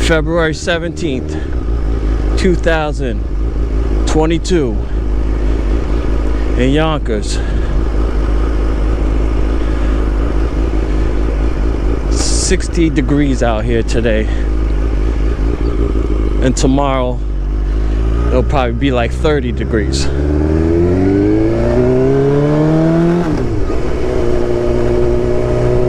February 17th, 2022 in Yonkers. 60 degrees out here today, and tomorrow it'll probably be like 30 degrees.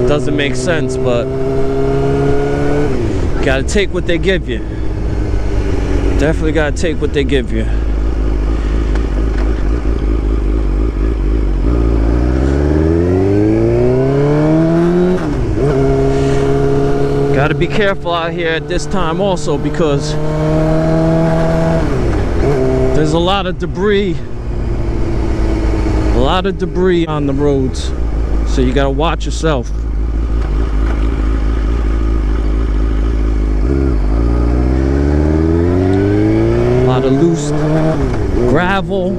Doesn't make sense, but gotta take what they give you. Definitely gotta take what they give you. Gotta be careful out here at this time also, because there's a lot of debris on the roads, so you gotta watch yourself. A lot of loose gravel.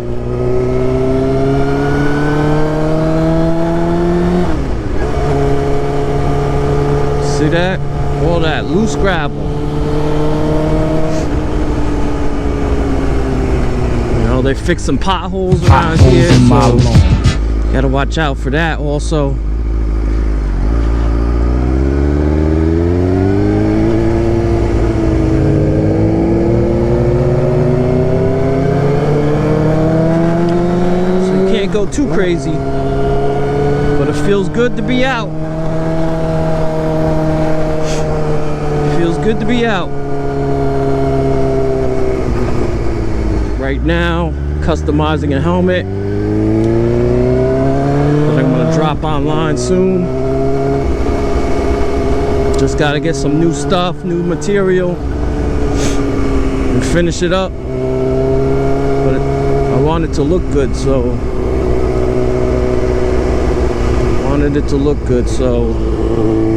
See that? All that loose gravel. You know, they fix some potholes around here, so gotta watch out for that also. So you can't go too crazy, but it feels good to be out. Good to be out. Right now, customizing a helmet that I'm gonna drop online soon. Just gotta get some new stuff, new material, and finish it up. But I want it to look good, so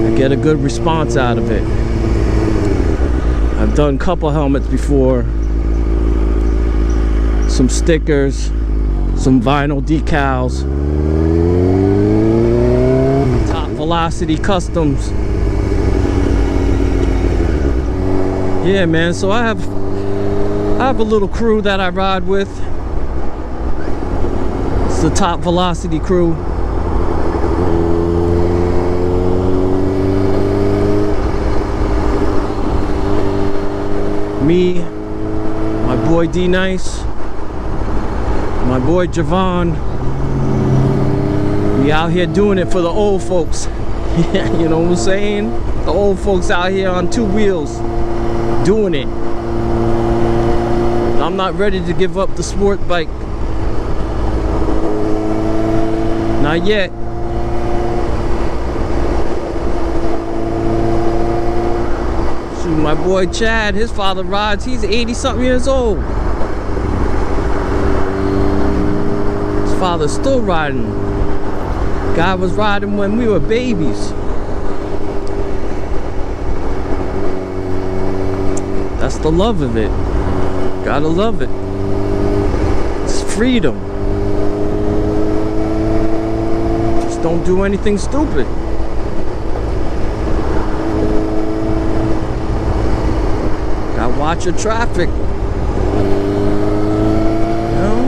I get a good response out of it. I've done a couple helmets before, some stickers, some vinyl decals, Top Velocity Customs. Yeah, man, so I have a little crew that I ride with. It's the Top Velocity crew. Me, my boy D Nice, my boy Javon. We out here doing it for the old folks. You know what I'm saying? The old folks out here on two wheels doing it. I'm not ready to give up the sport bike. Not yet. My boy Chad, his father rides. He's 80-something years old. His father's still riding. Guy was riding when we were babies. That's the love of it. Gotta love it. It's freedom. Just don't do anything stupid. Watch your traffic. You know?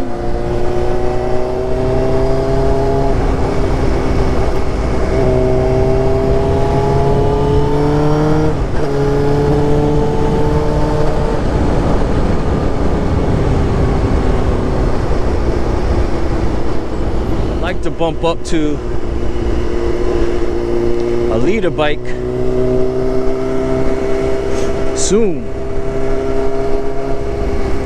I'd like to bump up to a leader bike soon.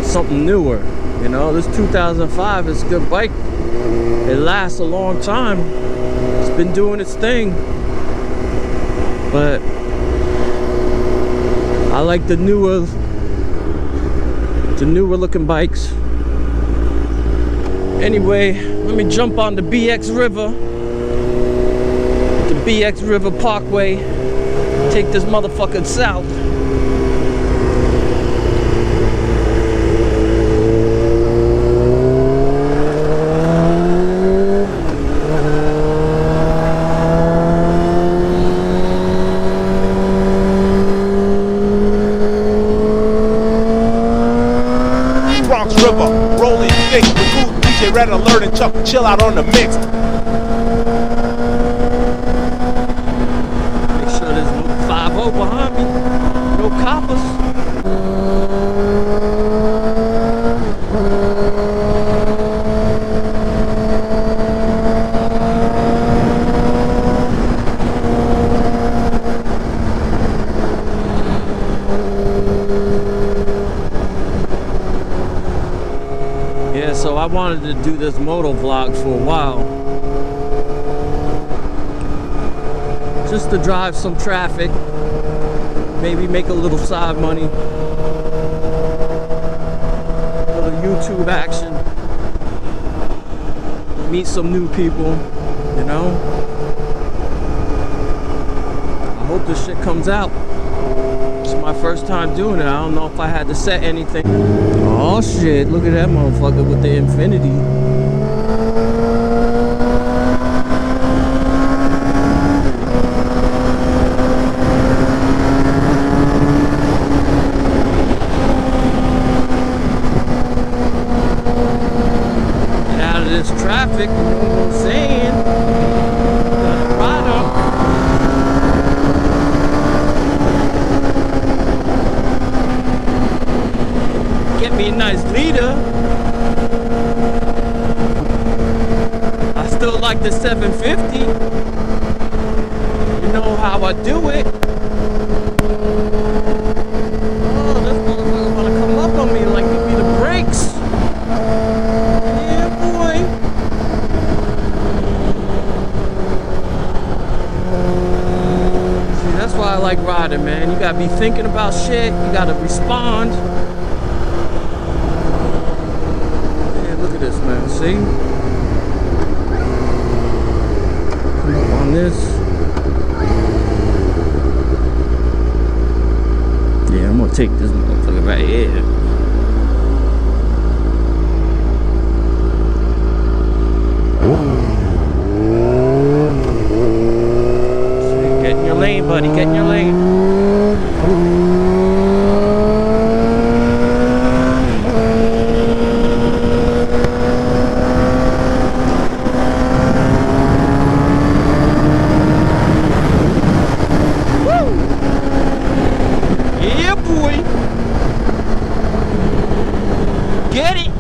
Something newer, you know. This 2005 is a good bike. It lasts a long time. It's been doing its thing, but I like the newer looking bikes. Anyway, let me jump on the BX River, the BX River Parkway, take this motherfucker south. shit, red alert and Chuck chill out on the mix. Make sure there's no 5-0 behind me. No coppers. So I wanted to do this motovlog for a while, just to drive some traffic, maybe make a little side money, a little YouTube action, meet some new people, you know. I hope this shit comes out. It's my first time doing it. I don't know if I had to set anything. Oh shit, look at that motherfucker with the infinity. Get out of this traffic, you know what I'm saying? Right up. Get me a nice leader. I still like the 750. You know how I do it. Oh, this motherfucker wanna come up on me like give me the brakes. Yeah, boy. See, that's why I like riding, man. You gotta be thinking about shit. You gotta respond. This man, see? Come up on this. Yeah, I'm gonna take this motherfucker right here. See, get in your lane, buddy, get in your lane. Get it!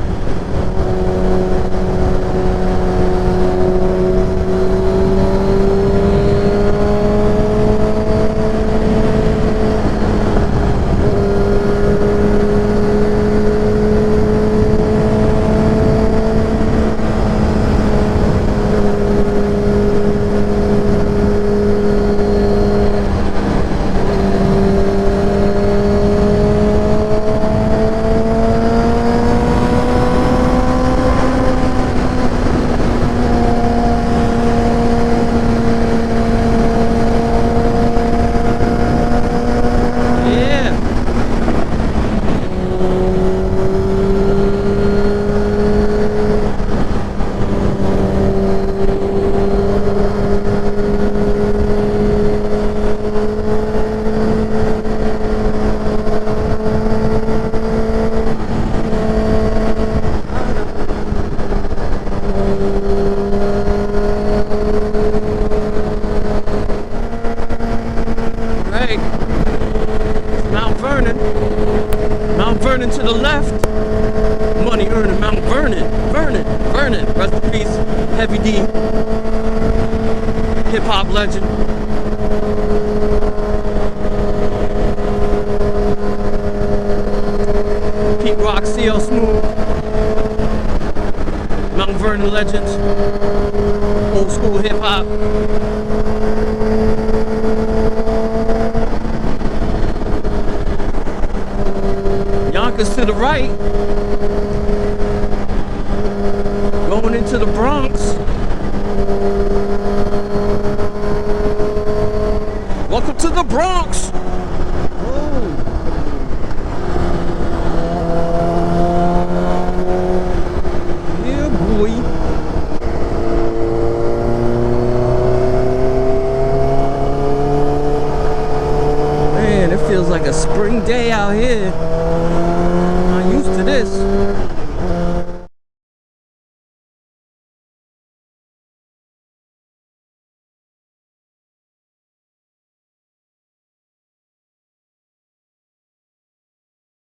Vernon to the left. Money earning Mount Vernon. Vernon. Rest in peace. Heavy D. Hip hop legend. Pete Rock, CL Smooth. Mount Vernon legends. Old school hip hop. Yonkers to the right, going into the Bronx. Welcome to the Bronx. Yeah, boy. Man, it feels like a spring day out here. I'm used to this.